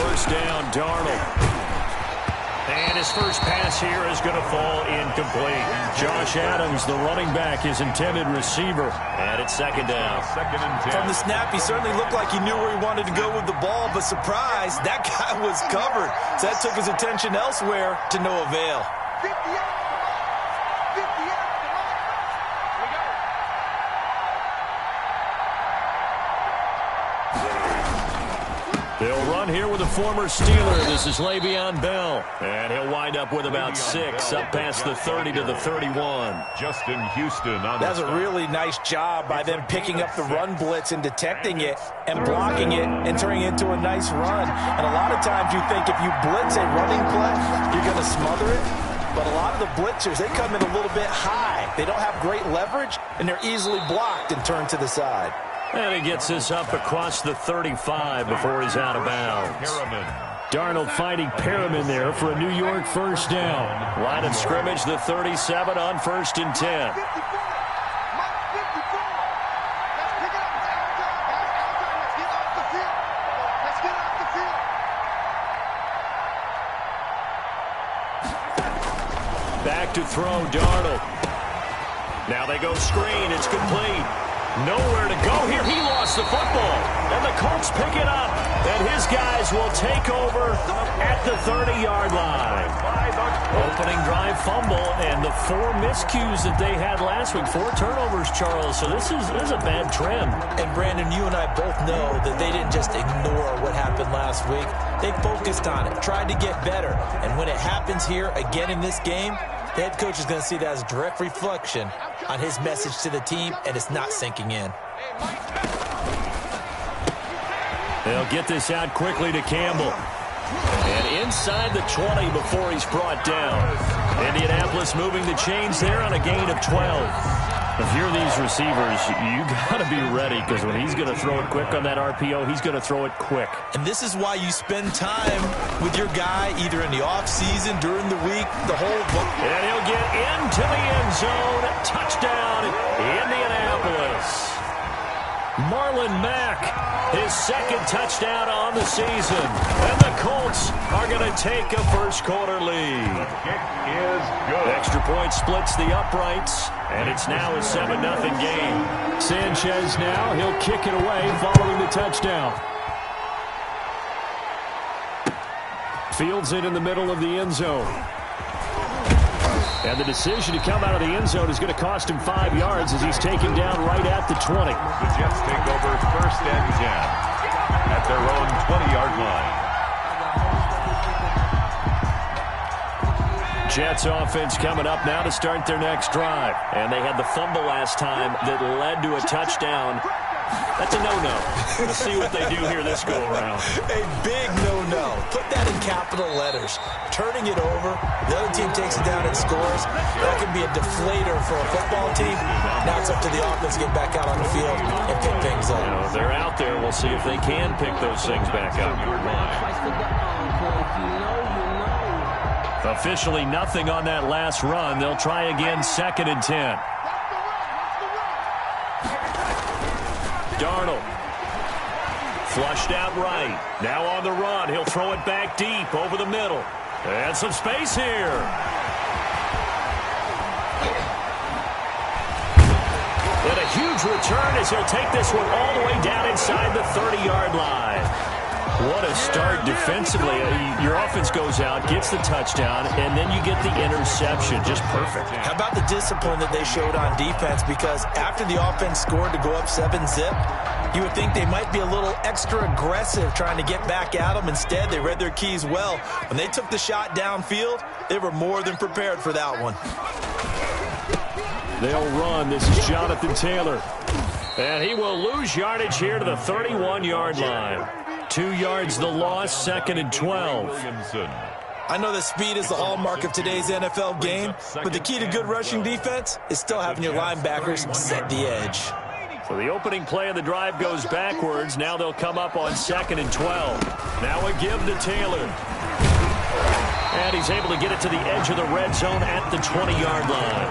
first down, Darnold. And his first pass here is going to fall incomplete. Josh Adams, the running back, his intended receiver. And it's second down. Second and 10. From the snap, he certainly looked like he knew where he wanted to go with the ball, but surprise, that guy was covered. So that took his attention elsewhere to no avail. They'll run here with a former Steeler. This is Le'Veon Bell. And he'll wind up with about 6, up past the 30 to the 31. Justin Houston on That's a really nice job by them picking up the run blitz and detecting it and blocking it and turning it into a nice run. And a lot of times you think if you blitz a running play, you're going to smother it. But a lot of the blitzers, they come in a little bit high. They don't have great leverage, and they're easily blocked and turned to the side. And he gets this up across the 35 before he's out of bounds. Darnold fighting Perriman there for a New York first down. Line of scrimmage, the 37 on 1st and 10. Back to throw, Darnold. Now they go screen. It's complete. Nowhere to go here. He lost the football. And the Colts pick it up. And his guys will take over at the 30-yard line. Opening drive fumble and the 4 miscues that they had last week. 4 turnovers, Charles. So this is a bad trend. And Brandon, you and I both know that they didn't just ignore what happened last week. They focused on it, tried to get better. And when it happens here again in this game, the head coach is going to see that as a direct reflection on his message to the team, and it's not sinking in. They'll get this out quickly to Campbell. And inside the 20 before he's brought down. Indianapolis moving the chains there on a gain of 12. If you're these receivers, you got to be ready, because when he's going to throw it quick on that RPO, he's going to throw it quick. And this is why you spend time with your guy either in the offseason, during the week, the whole... And he'll get into the end zone. Touchdown, Indianapolis. Marlon Mack, his 2nd touchdown on the season. And the Colts are going to take a first-quarter lead. Kick is good. Extra point splits the uprights, and it's now a 7-0 game. Sanchez now, he'll kick it away following the touchdown. Fields it in the middle of the end zone. And the decision to come out of the end zone is going to cost him 5 yards as he's taken down right at the 20. The Jets take over 1st and 10 at their own 20-yard line. Jets offense coming up now to start their next drive. And they had the fumble last time that led to a touchdown. That's a no-no. We'll see what they do here this go-around. A big no-no. Put that in capital letters. Turning it over, the other team takes it down and scores. That can be a deflator for a football team. Now it's up to the offense to get back out on the field and pick things up. You know, they're out there. We'll see if they can pick those things back up. Officially nothing on that last run. They'll try again, 2nd and 10. Darnold. Flushed out right. Now on the run. He'll throw it back deep over the middle. And some space here. And a huge return as he'll take this one all the way down inside the 30-yard line. What a start defensively. Your offense goes out, gets the touchdown, and then you get the interception. Just perfect. How about the discipline that they showed on defense? Because after the offense scored to go up 7-zip, you would think they might be a little extra aggressive trying to get back at them. Instead, they read their keys well. When they took the shot downfield, they were more than prepared for that one. They'll run. This is Jonathan Taylor. And he will lose yardage here to the 31-yard line. 2 yards the loss, 2nd and 12. I know that speed is the hallmark of today's NFL game, but the key to good rushing defense is still having your linebackers set the edge. So the opening play of the drive goes backwards. Now they'll come up on 2nd and 12. Now a give to Taylor. And he's able to get it to the edge of the red zone at the 20-yard line.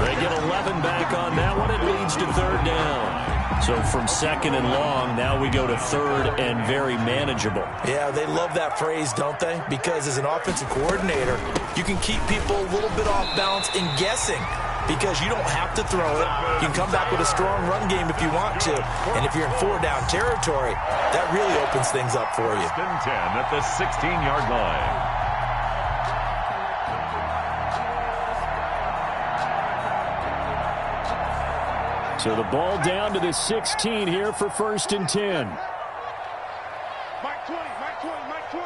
They get 11 back on that one. It leads to 3rd down. So from second and long, now we go to third and very manageable. Yeah, they love that phrase, don't they? Because as an offensive coordinator, you can keep people a little bit off balance and guessing because you don't have to throw it. You can come back with a strong run game if you want to. And if you're in 4-down territory, that really opens things up for you. 10 at the 16-yard line. So the ball down to the 16 here for 1st and 10. Mike 20, Mike 20, Mike 20.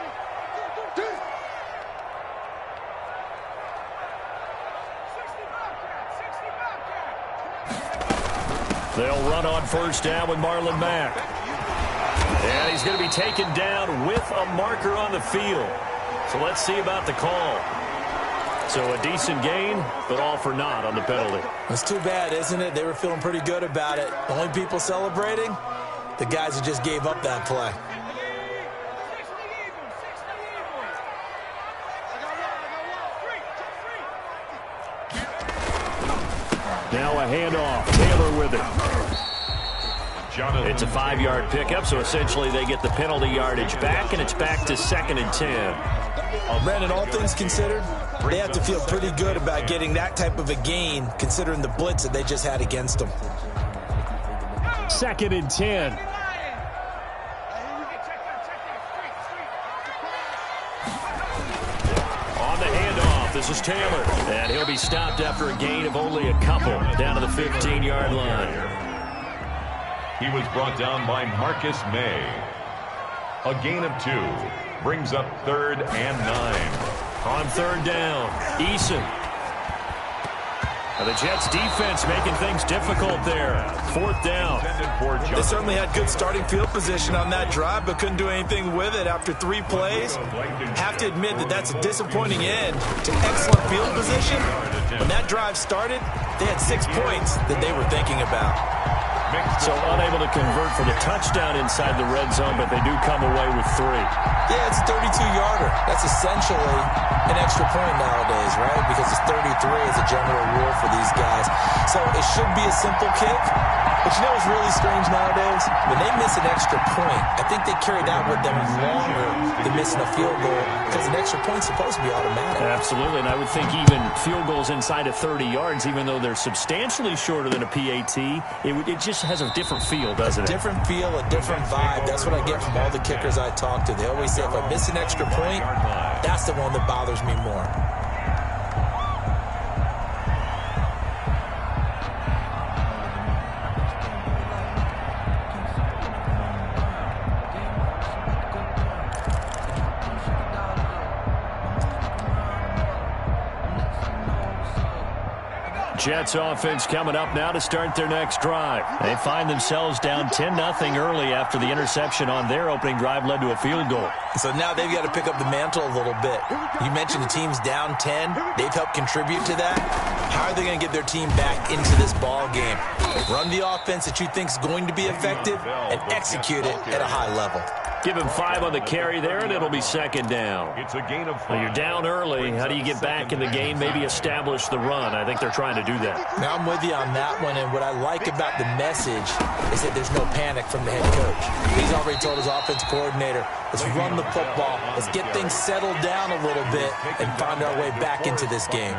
They'll run on 1st down with Marlon Mack. And he's going to be taken down with a marker on the field. So let's see about the call. So a decent gain, but all for naught on the penalty. It's too bad, isn't it? They were feeling pretty good about it. The only people celebrating, the guys who just gave up that play. Now a handoff. Taylor with it. It's a 5-yard pickup, so essentially they get the penalty yardage back, and it's back to 2nd and 10. Brandon, all things considered, they have to feel pretty good about getting that type of a gain, considering the blitz that they just had against them. 2nd and 10. On the handoff, this is Taylor. And he'll be stopped after a gain of only a couple down to the 15-yard line. He was brought down by Marcus May. A gain of 2 brings up 3rd and 9. On 3rd down, Eason. The Jets defense making things difficult there. 4th down. They certainly had good starting field position on that drive, but couldn't do anything with it after 3 plays. Have to admit that that's a disappointing end to excellent field position. When that drive started, they had 6 points that they were thinking about. So unable to convert for the touchdown inside the red zone, but they do come away with 3. Yeah, it's a 32-yarder. That's essentially an extra point nowadays, right? Because it's 33 as a general rule for these guys. So it should be a simple kick. But you know what's really strange nowadays? When they miss an extra point, I think they carry that with them longer than missing a field goal because an extra point's supposed to be automatic. Absolutely, and I would think even field goals inside of 30 yards, even though they're substantially shorter than a PAT, it just has a different feel, doesn't it? A different feel, a different vibe. That's what I get from all the kickers I talk to. They always say if I miss an extra point, that's the one that bothers me more. Jets offense coming up now to start their next drive. They find themselves down 10-0 early after the interception on their opening drive led to a field goal. So now they've got to pick up the mantle a little bit. You mentioned the team's down 10. They've helped contribute to that. How are they going to get their team back into this ball game? Run the offense that you think is going to be effective and execute it at a high level. Give him 5 on the carry there, and it'll be 2nd down. It's a gain of 5. Well, you're down early. How do you get back in the game, maybe establish the run? I think they're trying to do that. Now, I'm with you on that one, and what I like about the message is that there's no panic from the head coach. He's already told his offense coordinator, let's run the football, let's get things settled down a little bit, and find our way back into this game.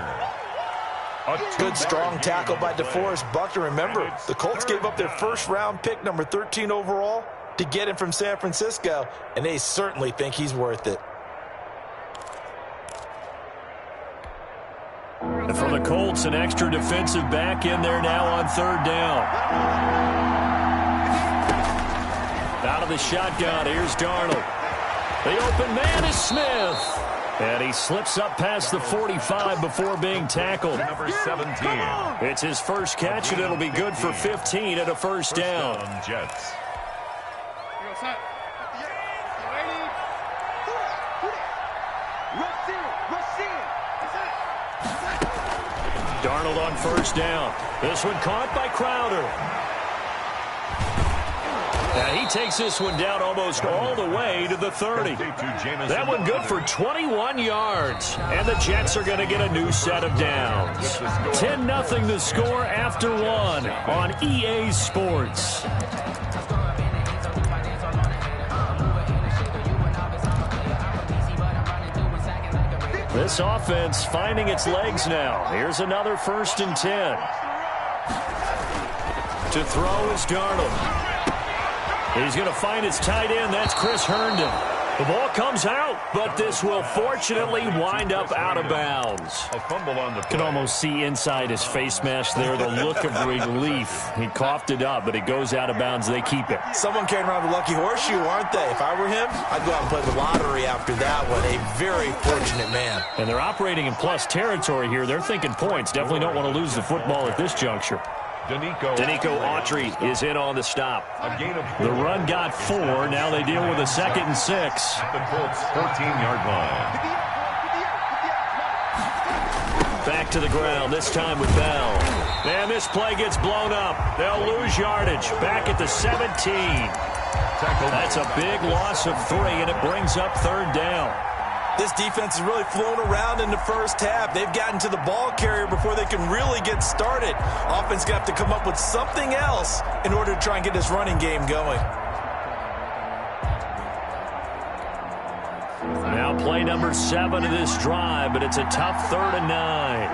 Good, strong tackle by DeForest Buckner. Remember, the Colts gave up their first-round pick, number 13 overall, to get him from San Francisco, and they certainly think he's worth it. And for the Colts, an extra defensive back in there now on 3rd down. Out of the shotgun, here's Darnold. The open man is Smith. And he slips up past the 45 before being tackled. Number 17. It's his first catch, and it'll be good for 15 at a first down. Jets. Darnold on 1st down. This one caught by Crowder. And he takes this one down almost all the way to the 30. That one good for 21 yards. And the Jets are going to get a new set of downs. 10-0 the score after 1. on EA Sports. This offense finding its legs now. Here's another 1st and 10. To throw is Darnold. He's going to find his tight end. That's Chris Herndon. The ball comes out, but this will fortunately wind up out of bounds. A fumble on the play. Can almost see inside his face mask there the look of relief. He coughed it up, but it goes out of bounds. They keep it. Someone came around with a lucky horseshoe, aren't they? If I were him, I'd go out and play the lottery after that one. A very fortunate man. And they're operating in plus territory here. They're thinking points. Definitely don't want to lose the football at this juncture. Danico Autry is in on the stop. The run got 4. Now they deal with a 2nd and 6. The Colts 14-yard line. Back to the ground, this time with Bell. And this play gets blown up. They'll lose yardage. Back at the 17. That's a big loss of 3, and it brings up 3rd down. This defense is really flown around in the first half. They've gotten to the ball carrier before they can really get started. Offense going to have to come up with something else in order to try and get this running game going. Now play number 7 of this drive, but it's a tough 3rd and 9.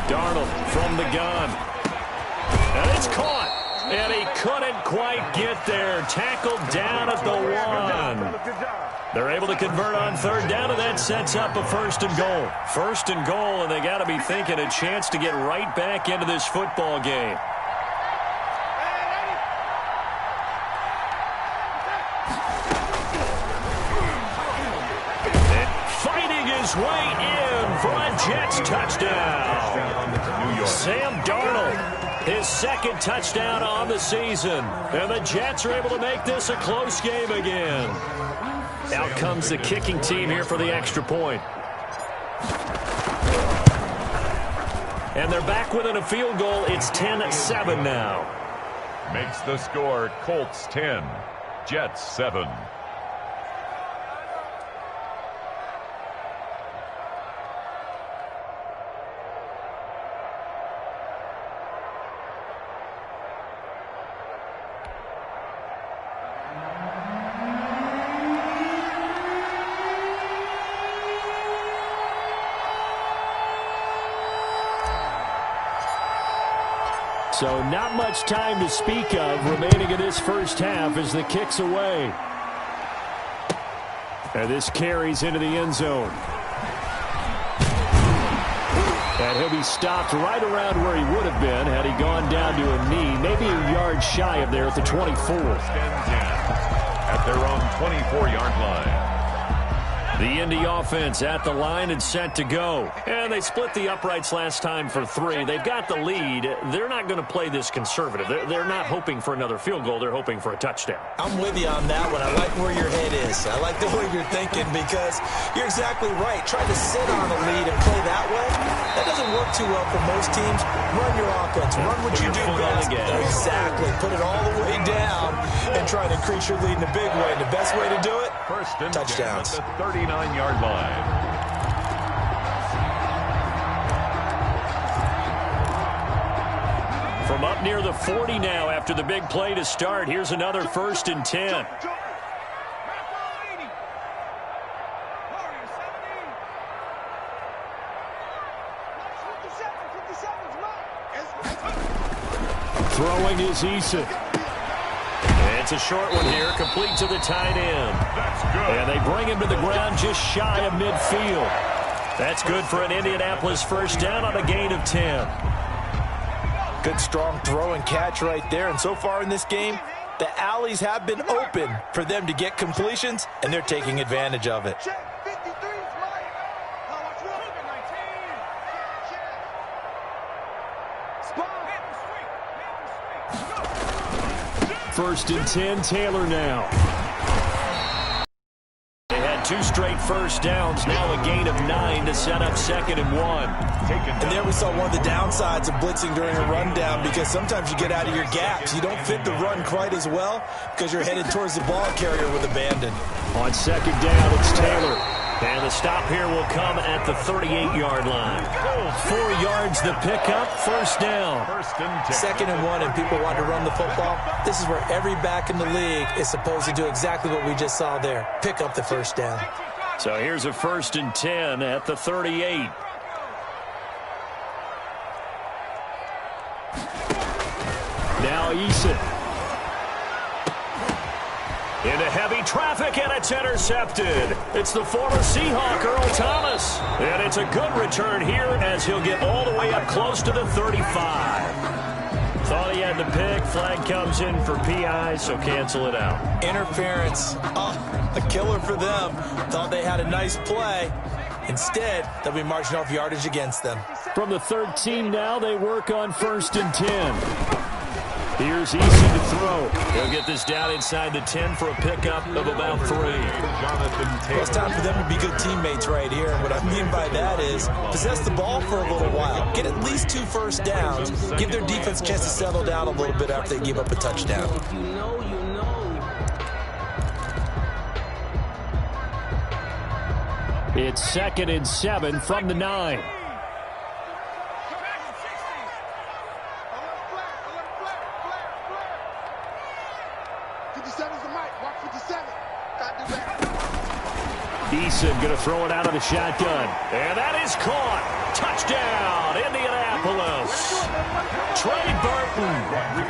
Darnold from the gun. And it's caught. And he couldn't quite get there. Tackled down at the 1. They're able to convert on 3rd down, and that sets up a 1st and goal. 1st and goal, and they got to be thinking a chance to get right back into this football game. And fighting his way in for a Jets touchdown. Sam Darnold. His 2nd touchdown on the season. And the Jets are able to make this a close game again. Out comes the kicking team here for the extra point. And they're back within a field goal. It's 10-7 now. Makes the score Colts 10, Jets 7. So not much time to speak of remaining in this first half as the kick's away. And this carries into the end zone. And he'll be stopped right around where he would have been had he gone down to a knee, maybe a yard shy of there at the 24. At their own 24-yard line. The Indy offense at the line and set to go. And they split the uprights last time for 3. They've got the lead. They're not going to play this conservative. They're not hoping for another field goal. They're hoping for a touchdown. I'm with you on that one. I like where your head is. I like the way you're thinking because you're exactly right. Trying to sit on a lead and play that way, that doesn't work too well for most teams. Run your offense. Run what you do best. Exactly. Put it all the way down and try to increase your lead in a big way. And the best way to do it, touchdowns. At the 39-yard line. From up near the 40 now after the big play to start. Here's another 1st and 10. Throwing is Eason. It's a short one here, complete to the tight end. That's good. And they bring him to the ground just shy of midfield. That's good for an Indianapolis 1st down on a gain of 10. Good, strong throw and catch right there. And so far in this game, the alleys have been open for them to get completions, and they're taking advantage of it. 1st and 10, Taylor now. They had 2 straight 1st downs, now a gain of 9 to set up 2nd and 1. And there we saw one of the downsides of blitzing during a rundown because sometimes you get out of your gaps. You don't fit the run quite as well because you're headed towards the ball carrier with abandon. On 2nd down, it's Taylor. And the stop here will come at the 38-yard line. 4 yards the pickup, first down. First and 10. 2nd and 1, and people want to run the football. This is where every back in the league is supposed to do exactly what we just saw there. Pick up the first down. So here's a 1st and 10 at the 38. Now Eason. Into heavy traffic, and it's intercepted. It's the former Seahawk, Earl Thomas. And it's a good return here as he'll get all the way up close to the 35. Thought he had the pick. Flag comes in for PI, so cancel it out. Interference. Oh, a killer for them. Thought they had a nice play. Instead, they'll be marching off yardage against them. From the 13 now, they work on 1st and 10. Here's Eason to throw. He'll get this down inside the 10 for a pickup of about 3. Well, it's time for them to be good teammates right here. And what I mean by that is possess the ball for a little while. Get at least 2 first downs. Give their defense a chance to settle down a little bit after they give up a touchdown. It's 2nd and 7 from the 9. 57's the mic. Watch 57. Got to do that. Eason going to throw it out of the shotgun. And that is caught. Touchdown, Indianapolis. Trey Burton,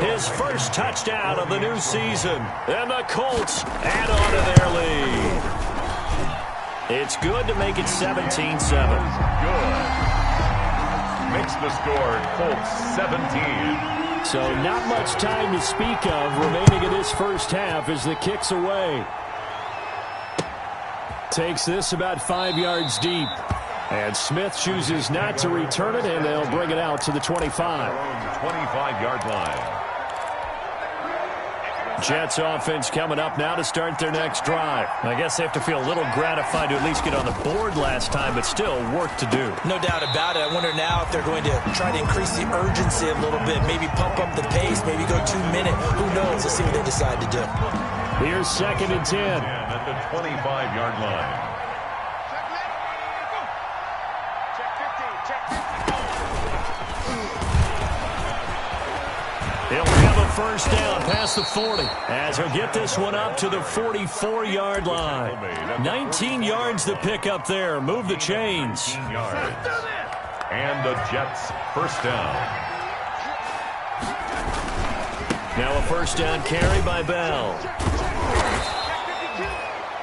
his first touchdown of the new season. And the Colts add on to their lead. It's good to make it 17-7. Good. Makes the score Colts 17. So not much time to speak of remaining in this first half as the kick's away. Takes this about 5 yards deep. And Smith chooses not to return it, and they'll bring it out to the 25. 25-yard line. Jets offense coming up now to start their next drive. I guess they have to feel a little gratified to at least get on the board last time, but still work to do. No doubt about it. I wonder now if they're going to try to increase the urgency a little bit, maybe pump up the pace, maybe go 2-minute. Who knows? Let's see what they decide to do. Here's 2nd and 10. At the 25-yard line. He'll have a first down past the 40 as he'll get this one up to the 44-yard line. 19 yards to pick up there. Move the chains. And the Jets first down. Now a first down carry by Bell.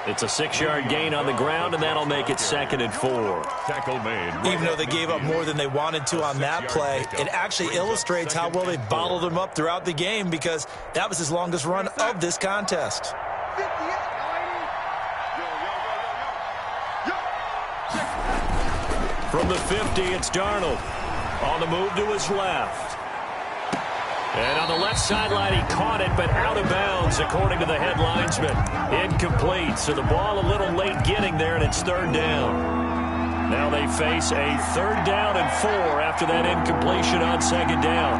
It's a 6-yard gain on the ground, and that'll make it 2nd and 4. Tackle made. Even though they gave up more than they wanted to on that play, it actually illustrates how well they bottled them up throughout the game because that was his longest run of this contest. From the 50, it's Darnold. On the move to his left. And on the left sideline, he caught it, but out of bounds, according to the head linesman. Incomplete, so the ball a little late getting there, and it's 3rd down. Now they face a 3rd down and 4 after that incompletion on 2nd down.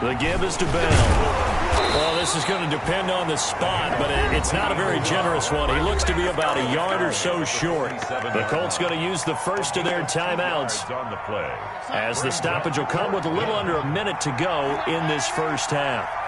The give is to Bell. Well, this is going to depend on the spot, but it's not a very generous one. He looks to be about a yard or so short. The Colts going to use the first of their timeouts as the stoppage will come with a little under a minute to go in this first half.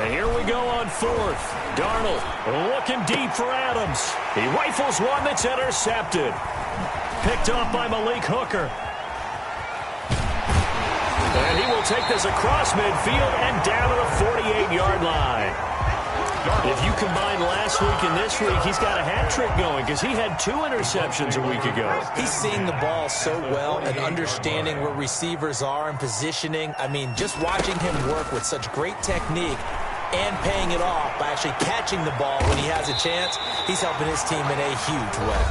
Here we go on 4th. Darnold looking deep for Adams. He rifles one that's intercepted. Picked off by Malik Hooker. And he will take this across midfield and down to the 48-yard line. If you combine last week and this week, he's got a hat trick going because he had 2 interceptions a week ago. He's seeing the ball so well and understanding where receivers are and positioning. I mean, just watching him work with such great technique and paying it off by actually catching the ball when he has a chance, he's helping his team in a huge way.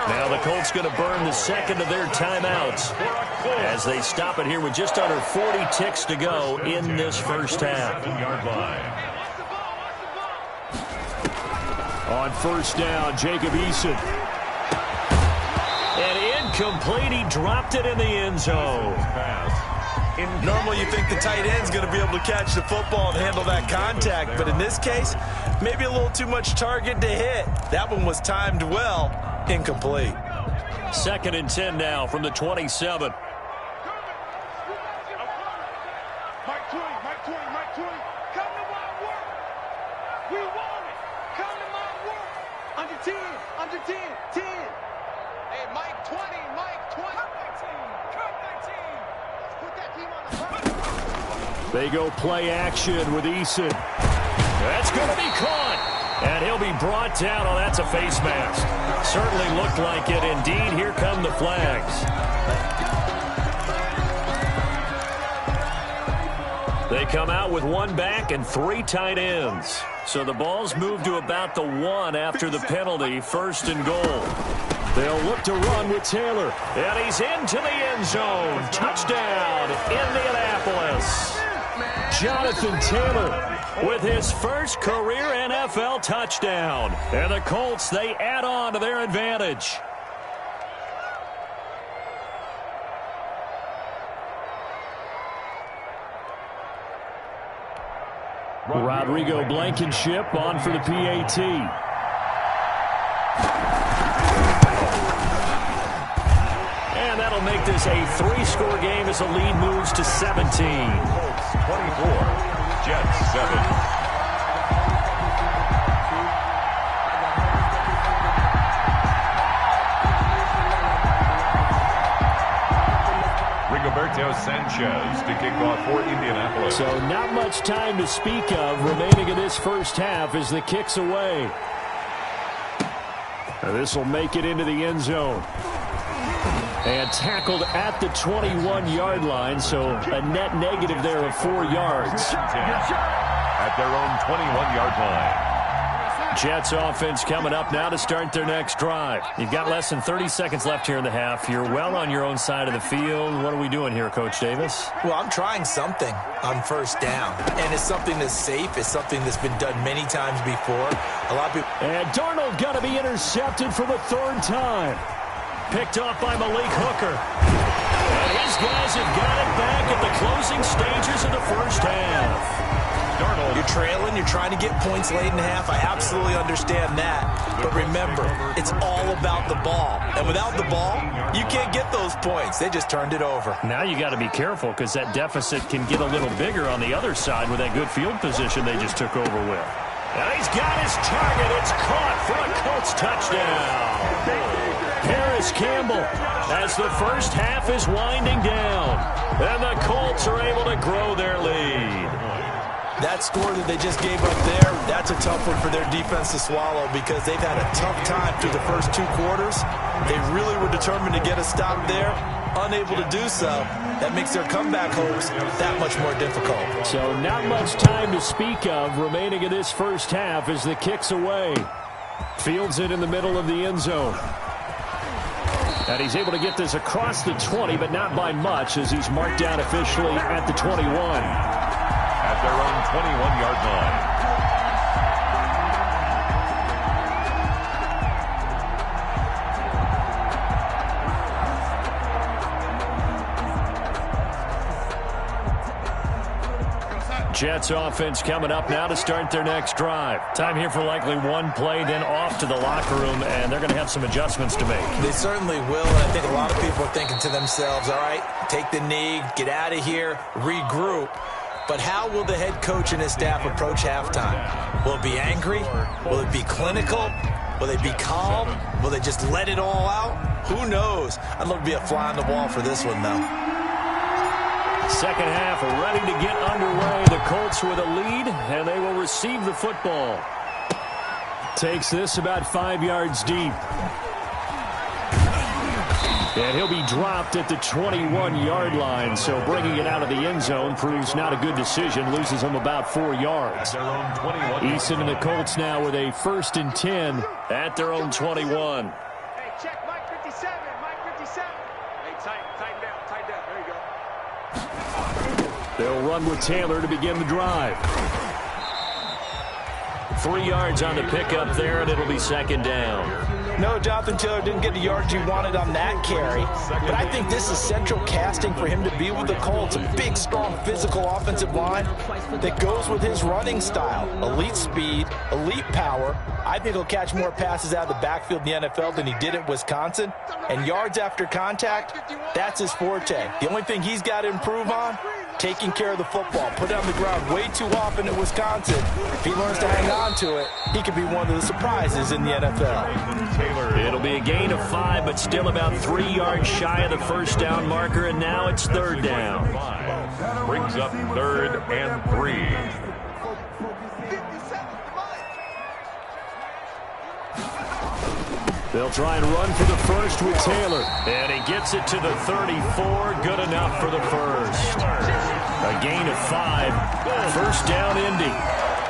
Now the Colts going to burn the second of their timeouts as they stop it here with just under 40 ticks to go in this first half. On first down, Jacob Eason. And incomplete. He dropped it in the end zone. Normally you think the tight end's going to be able to catch the football and handle that contact, but in this case, maybe a little too much target to hit. That one was timed well. Incomplete. 2nd and 10 now from the 27. Mike 20, Mike 20, Mike 20. Come to my work. We want it. Come to my work. Under 10, under 10, 10. Hey, Mike 20, Mike 20. Come 19. Put that team on the front. They go play action with Eason. That's going to be caught. And he'll be brought down. Oh, that's a face mask. Certainly looked like it. Indeed, here come the flags. They come out with one back and 3 tight ends. So the ball's moved to about the 1 after the penalty. 1st and goal. They'll look to run with Taylor. And he's into the end zone. Touchdown, Indianapolis. Jonathan Taylor with his first career NFL touchdown. And the Colts, they add on to their advantage. Rodrigo Blankenship on for the PAT. And that'll make this a 3-score game as the lead moves to 17. Colts 24. Jets 7. Rigoberto Sanchez to kick off for Indianapolis. So not much time to speak of remaining in this first half as the kick's away. This will make it into the end zone. And tackled at the 21-yard line, so a net negative there of 4 yards. At their own 21-yard line. Jets offense coming up now to start their next drive. You've got less than 30 seconds left here in the half. You're well on your own side of the field. What are we doing here, Coach Davis? Well, I'm trying something on first down. And it's something that's safe. It's something that's been done many times before. A lot of people... And Darnold got to be intercepted for the 3rd time. Picked off by Malik Hooker. And his guys have got it back at the closing stages of the first half. Darnold, you're trailing. You're trying to get points late in the half. I absolutely understand that. But remember, it's all about the ball. And without the ball, you can't get those points. They just turned it over. Now you got to be careful because that deficit can get a little bigger on the other side with that good field position they just took over with. And he's got his target. It's caught for a Colts touchdown. Harris Campbell as the first half is winding down. And the Colts are able to grow their lead. That score that they just gave up there, that's a tough one for their defense to swallow because they've had a tough time through the first 2 quarters. They really were determined to get a stop there. Unable to do so. That makes their comeback hopes that much more difficult. So not much time to speak of remaining in this first half as the kick's away. Fields it in the middle of the end zone. And he's able to get this across the 20, but not by much as he's marked down officially at the 21. At their own 21-yard line. Jets offense coming up now to start their next drive. Time here for likely one play, then off to the locker room, and they're going to have some adjustments to make. They certainly will, and I think a lot of people are thinking to themselves, all right, take the knee, get out of here, regroup. But how will the head coach and his staff approach halftime? Will it be angry? Will it be clinical? Will they be calm? Will they just let it all out? Who knows? I'd love to be a fly on the wall for this one, though. Second half ready to get underway. The Colts with a lead, and they will receive the football. Takes this about 5 yards deep. And he'll be dropped at the 21-yard line, so bringing it out of the end zone proves not a good decision. Loses him about 4 yards. Eason and the Colts now with a 1st and 10 at their own 21. Hey, check Mike They'll run with Taylor to begin the drive. 3 yards on the pickup there, and it'll be second down. No, Jonathan Taylor didn't get the yards he wanted on that carry, but I think this is central casting for him to be with the Colts. A big, strong, physical offensive line that goes with his running style. Elite speed, elite power. I think he'll catch more passes out of the backfield in the NFL than he did at Wisconsin. And yards after contact, that's his forte. The only thing he's got to improve on, taking care of the football. Put it on the ground way too often at Wisconsin. If he learns to hang on to it, he could be one of the surprises in the NFL. It'll be a gain of 5, but still about 3 yards shy of the first down marker, and now it's third down. Brings up 3rd and 3. They'll try and run for the first with Taylor. And he gets it to the 34. Good enough for the first. A gain of 5. First down, Indy.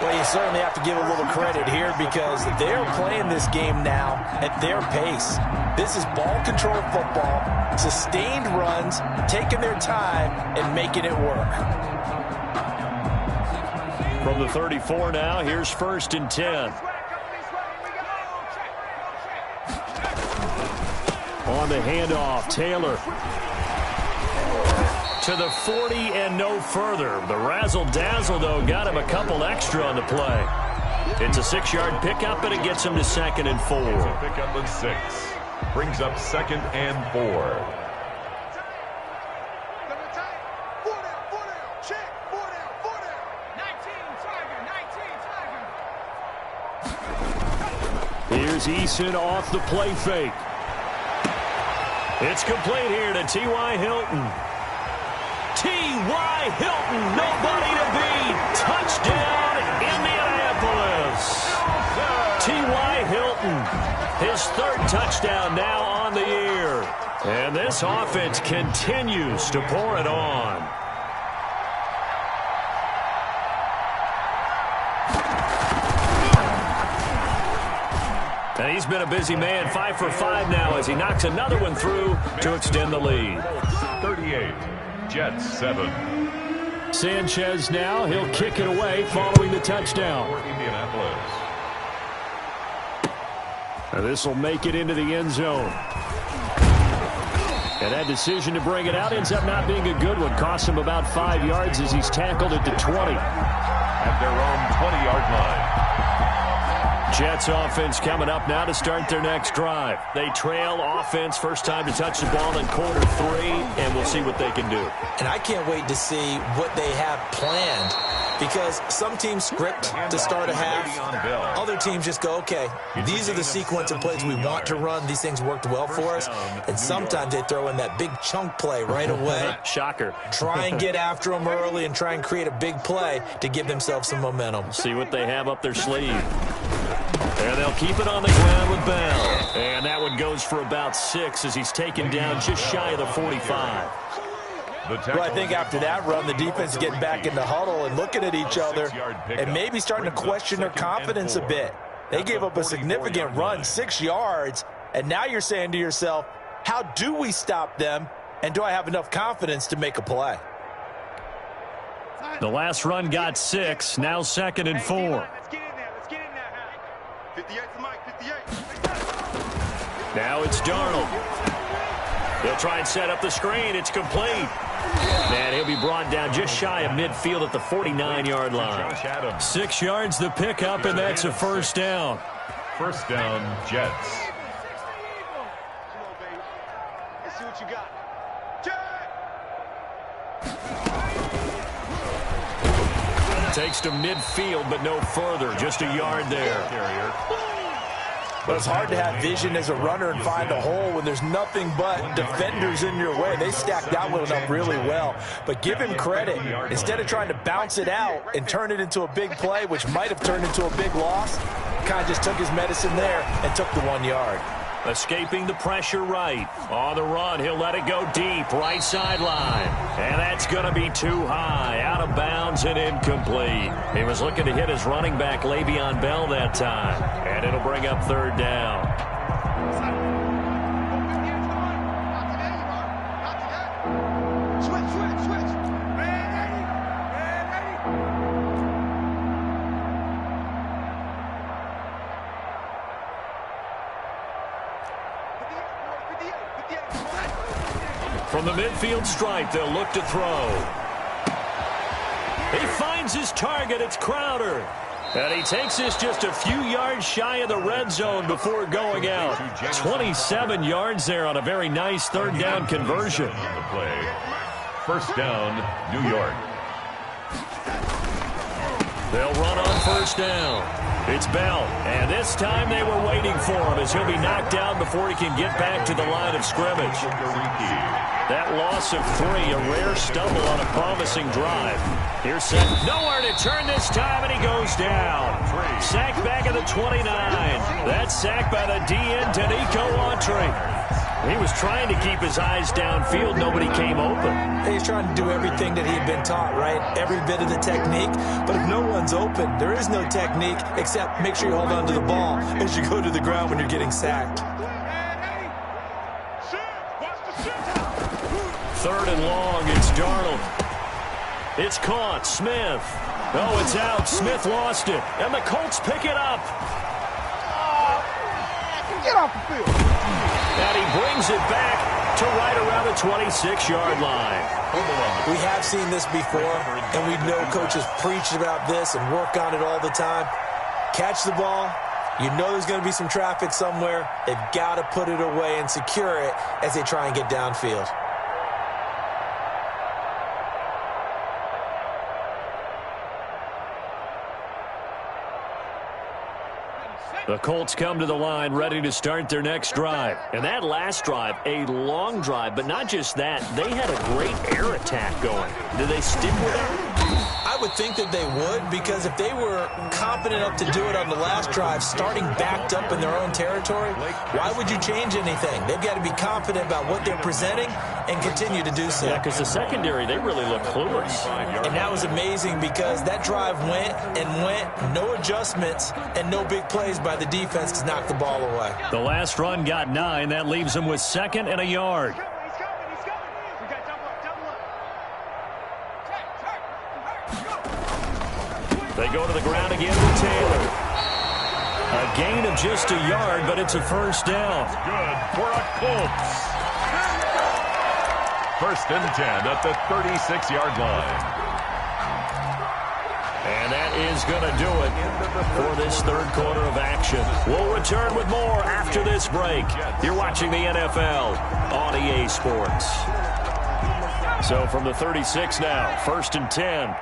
Well, you certainly have to give a little credit here because they're playing this game now at their pace. This is ball control football, sustained runs, taking their time and making it work. From the 34 now, here's 1st and 10. On the handoff, Taylor to the 40 and no further. The razzle-dazzle, though, got him a couple extra on the play. It's a 6-yard pickup, and it gets him to 2nd and 4. Pickup of 6. Brings up 2nd and 4. Here's Eason off the play fake. It's complete here to T.Y. Hilton. T.Y. Hilton, nobody to beat. Touchdown, Indianapolis. T.Y. Hilton, his 3rd touchdown now on the year. And this offense continues to pour it on. And he's been a busy man, 5 for 5 now as he knocks another one through to extend the lead. 38, Jets 7. Sanchez now, he'll kick it away following the touchdown. Indianapolis. And this will make it into the end zone. And that decision to bring it out ends up not being a good one. Costs him about 5 yards as he's tackled it to 20. At their own 20-yard line. Jets offense coming up now to start their next drive. They trail offense, first time to touch the ball in quarter 3, and we'll see what they can do. And I can't wait to see what they have planned because some teams script to start a half. Other teams just go, okay, these are the sequence of plays we want to run. These things worked well for us. And sometimes they throw in that big chunk play right away. Shocker. Try and get after them early and try and create a big play to give themselves some momentum. See what they have up their sleeve. And they'll keep it on the ground with Bell. And that one goes for about 6 as he's taken down just shy of the 45. Well, I think after that run, the defense is getting back in the huddle and looking at each other and maybe starting to question their confidence a bit. They gave up a significant run, 6 yards, and now you're saying to yourself, how do we stop them, and do I have enough confidence to make a play? The last run got 6, now 2nd and 4. 58 to Mike, 58. Now it's Darnold. He'll try and set up the screen. It's complete. And he'll be brought down just shy of midfield at the 49-yard line. 6 yards the pickup, and that's a first down. First down, Jets. Come on, baby. Let's see what you got. Takes to midfield, but no further. Just a yard there. But it's hard to have vision as a runner and find a hole when there's nothing but defenders in your way. They stacked that one up really well. But give him credit. Instead of trying to bounce it out and turn it into a big play, which might have turned into a big loss, kind of just took his medicine there and took the 1 yard. Escaping the pressure right. On the run, he'll let it go deep, right sideline. And that's going to be too high, out of bounds and incomplete. He was looking to hit his running back, Le'Veon Bell, that time. And it'll bring up 3rd down. From the midfield stripe, they'll look to throw. He finds his target. It's Crowder. And he takes this just a few yards shy of the red zone before going out. 27 yards there on a very nice third down conversion. First down, New York. They'll run on first down. It's Bell, and this time they were waiting for him as he'll be knocked down before he can get back to the line of scrimmage. That loss of 3, a rare stumble on a promising drive. Here's set. Nowhere to turn this time, and he goes down. Sacked back at the 29. That's sacked by the DN, Danico Autry. He was trying to keep his eyes downfield. Nobody came open. He's trying to do everything that he had been taught, right? Every bit of the technique. But if no one's open, there is no technique except make sure you hold on to the ball as you go to the ground when you're getting sacked. Third and long, it's Darnold. It's caught, Smith. Oh, it's out. Smith lost it. And the Colts pick it up. Get off the field. And he brings it back to right around the 26-yard line. We have seen this before, and we know coaches preach about this and work on it all the time. Catch the ball. You know there's going to be some traffic somewhere. They've got to put it away and secure it as they try and get downfield. The Colts come to the line ready to start their next drive. And that last drive, a long drive, but not just that. They had a great air attack going. Do they stick with that? I would think that they would, because if they were competent enough to do it on the last drive, starting backed up in their own territory, why would you change anything? They've got to be confident about what they're presenting and continue to do so. Yeah, because the secondary, they really look clueless. And that was amazing because that drive went and went, no adjustments, and no big plays by the defense to knock the ball away. The last run got 9. That leaves them with 2nd and a yard. They go to the ground again with Taylor. A gain of just a yard, but it's a first down. Good for a Colts. First and 10 at the 36-yard line. And that is going to do it for this third quarter of action. We'll return with more after this break. You're watching the NFL on EA Sports. So from the 36 now, first and 10.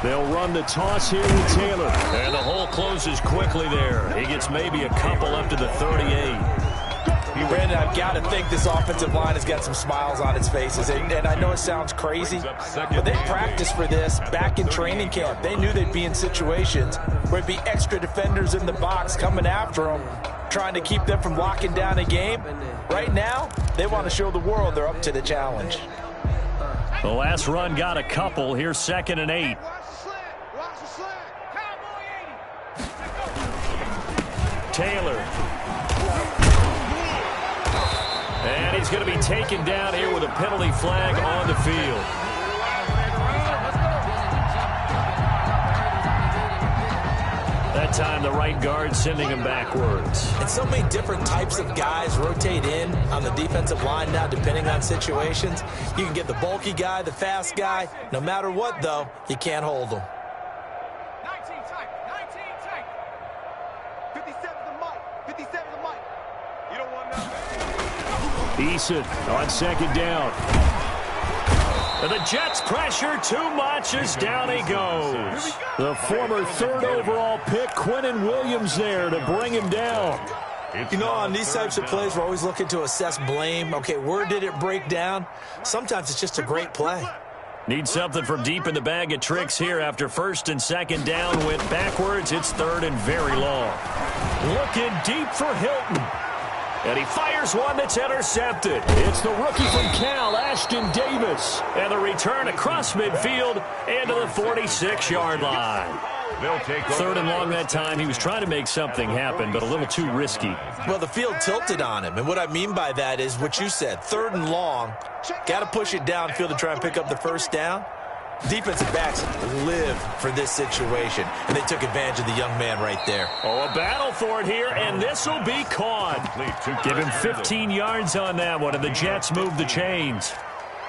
They'll run the toss here with Taylor. And the hole closes quickly there. He gets maybe a couple up to the 38. Brandon, I've got to think this offensive line has got some smiles on its faces. And I know it sounds crazy, but they practiced for this back in training camp. They knew they'd be in situations where it'd be extra defenders in the box coming after them, trying to keep them from locking down a game. Right now, they want to show the world they're up to the challenge. The last run got a couple. Here's 2nd and 8. Taylor. And he's going to be taken down here with a penalty flag on the field. That time the right guard sending him backwards. And so many different types of guys rotate in on the defensive line now, depending on situations. You can get the bulky guy, the fast guy. No matter what, though, you can't hold them. 19 tight. 19 tight. 57 the mic. 57 the mic. You don't want nothing. Eason on 2nd down. And the Jets pressure too much as down he goes. The former 3rd overall pick, Quinnen Williams, there to bring him down. You know, on these types of plays, we're always looking to assess blame. Okay, where did it break down? Sometimes it's just a great play. Need something from deep in the bag of tricks here after 1st and 2nd down. Went backwards. It's 3rd and very long. Looking deep for Hilton. And he fires one that's intercepted. It's the rookie from Cal, Ashton Davis. And the return across midfield into the 46-yard line. They'll take 3rd and long that time. He was trying to make something happen, but a little too risky. Well, the field tilted on him. And what I mean by that is what you said. 3rd and long. Got to push it downfield to try and pick up the first down. Defensive backs live for this situation, and they took advantage of the young man right there. Oh, a battle for it here, and this will be caught. Give him 15 yards on that one, and the Jets move the chains.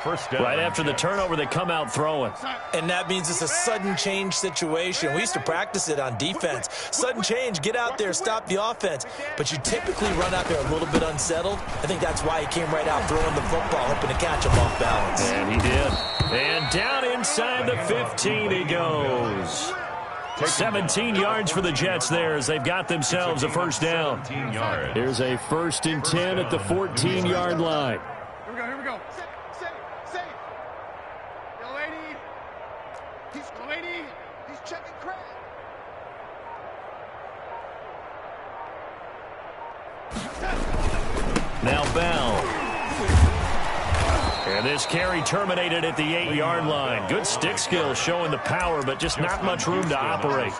Right after the turnover, they come out throwing. And that means it's a sudden change situation. We used to practice it on defense. Sudden change, get out there, stop the offense. But you typically run out there a little bit unsettled. I think that's why he came right out throwing the football, hoping to catch him off balance. And he did. And down inside the 15 he goes. 17 yards for the Jets there as they've got themselves a first down. Here's a 1st and 10 at the 14-yard line. Here we go. He's checking credit. Now Bell. And this carry terminated at the 8-yard line. Good stick skills showing the power, but just not much room to operate.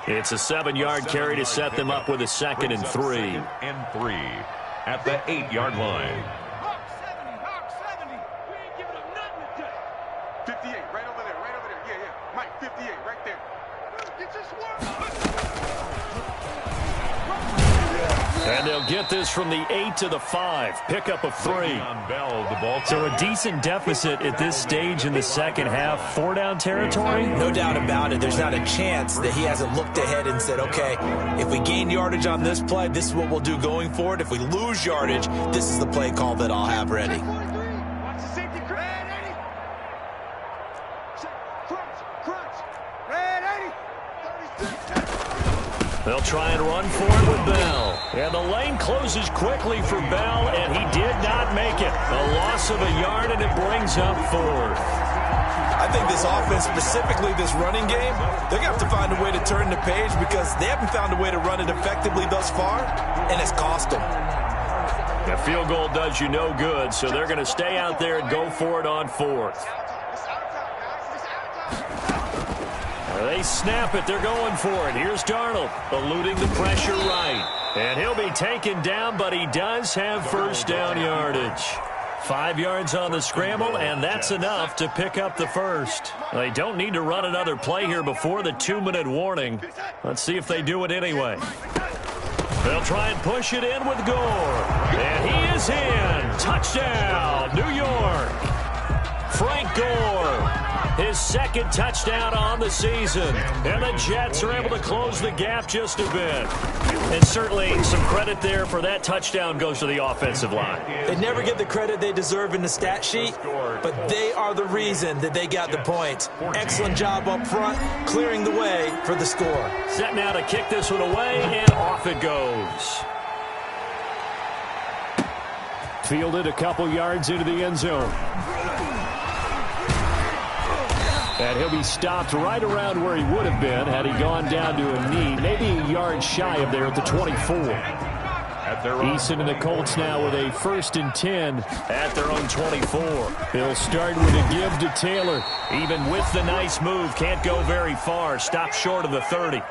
It's a 7-yard carry to set them up with a 2nd and 3. At the 8-yard line. Hawk 70. We ain't giving up nothing today. 58, right over there. Yeah. Mike, 58, right there. Get your swerve. And they'll get this from the 8 to the 5. Pickup of 3. So a decent deficit at this stage in the second half. 4-down territory? No doubt about it. There's not a chance that he hasn't looked ahead and said, okay, if we gain yardage on this play, this is what we'll do going forward. If we lose yardage, this is the play call that I'll have ready. Watch the safety. Red 80. Crunch. Red 80. 36. They'll try and run for it with Bell. And the lane closes quickly for Bell, and he did not make it. A loss of a yard, and it brings up 4th. I think this offense, specifically this running game, they're going to have to find a way to turn the page because they haven't found a way to run it effectively thus far, and it's cost them. A field goal does you no good, so they're going to stay out there and go for it on 4th. They snap it. They're going for it. Here's Darnold, eluding the pressure right. And he'll be taken down, but he does have first down yardage. 5 yards on the scramble, and that's enough to pick up the first. They don't need to run another play here before the 2-minute warning. Let's see if they do it anyway. They'll try and push it in with Gore. And he is in. Touchdown, New York. Frank Gore. His 2nd touchdown on the season. And the Jets are able to close the gap just a bit. And certainly some credit there for that touchdown goes to the offensive line. They never get the credit they deserve in the stat sheet, but they are the reason that they got the points. Excellent job up front, clearing the way for the score. Set now to kick this one away, and off it goes. Fielded a couple yards into the end zone. And he'll be stopped right around where he would have been had he gone down to a knee, maybe a yard shy of there at the 24. Eason and the Colts now with a 1st and 10 at their own 24. He'll start with a give to Taylor. Even with the nice move, can't go very far. Stopped short of the 30.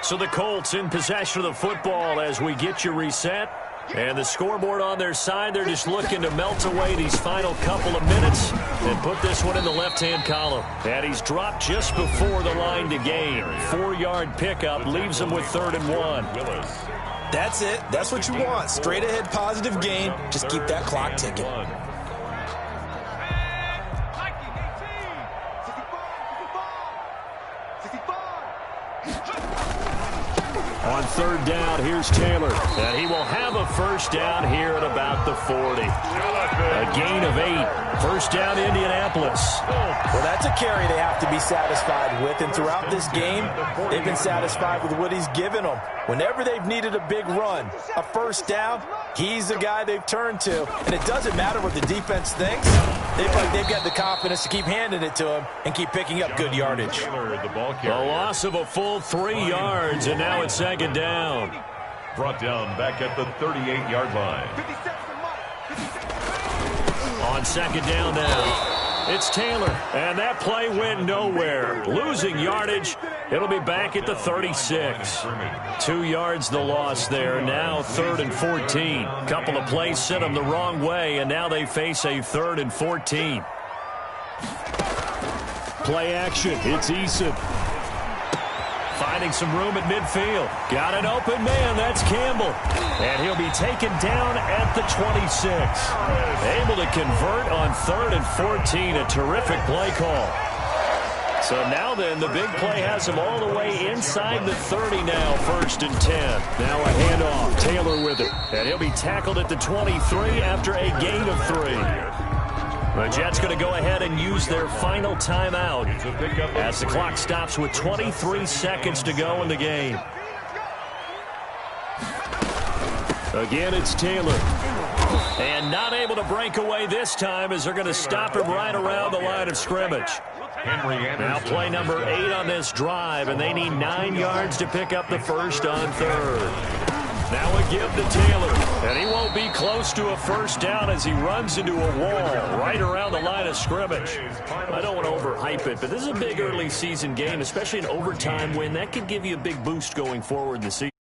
So the Colts in possession of the football as we get you reset. And the scoreboard on their side, they're just looking to melt away these final couple of minutes and put this one in the left-hand column. And he's dropped just before the line to gain. 4-yard pickup leaves him with 3rd and 1. That's it. That's what you want. Straight ahead positive gain. Just keep that clock ticking. On 3rd down, here's Taylor. And he will have a first down here at about the 40. A gain of 8. First down, Indianapolis. Well, that's a carry they have to be satisfied with. And throughout this game, they've been satisfied with what he's given them. Whenever they've needed a big run, a first down, he's the guy they've turned to. And it doesn't matter what the defense thinks. They've got the confidence to keep handing it to him and keep picking up good yardage. A loss of a full 3 yards, and now it's 2nd down. Brought down back at the 38-yard line. On 2nd down now, it's Taylor, and that play went nowhere. Losing yardage, It'll be back at the 36. 2 yards the loss there. Now 3rd and 14. Couple of plays sent them the wrong way, and now they face a 3rd and 14. Play action. It's Eason. Finding some room at midfield. Got an open man. That's Campbell. And he'll be taken down at the 26. Able to convert on 3rd and 14. A terrific play call. So now then, the big play has him all the way inside the 30 now, 1st and 10. Now a handoff. Taylor with it. And he'll be tackled at the 23 after a gain of 3. The Jets going to go ahead and use their final timeout as the clock stops with 23 seconds to go in the game. Again, it's Taylor. And not able to break away this time as they're going to stop him right around the line of scrimmage. Now play number 8 on this drive, and they need 9 yards to pick up the first on 3rd. Now a give to Taylor, and he won't be close to a first down as he runs into a wall right around the line of scrimmage. I don't want to overhype it, but this is a big early season game, especially an overtime win. That could give you a big boost going forward in the season.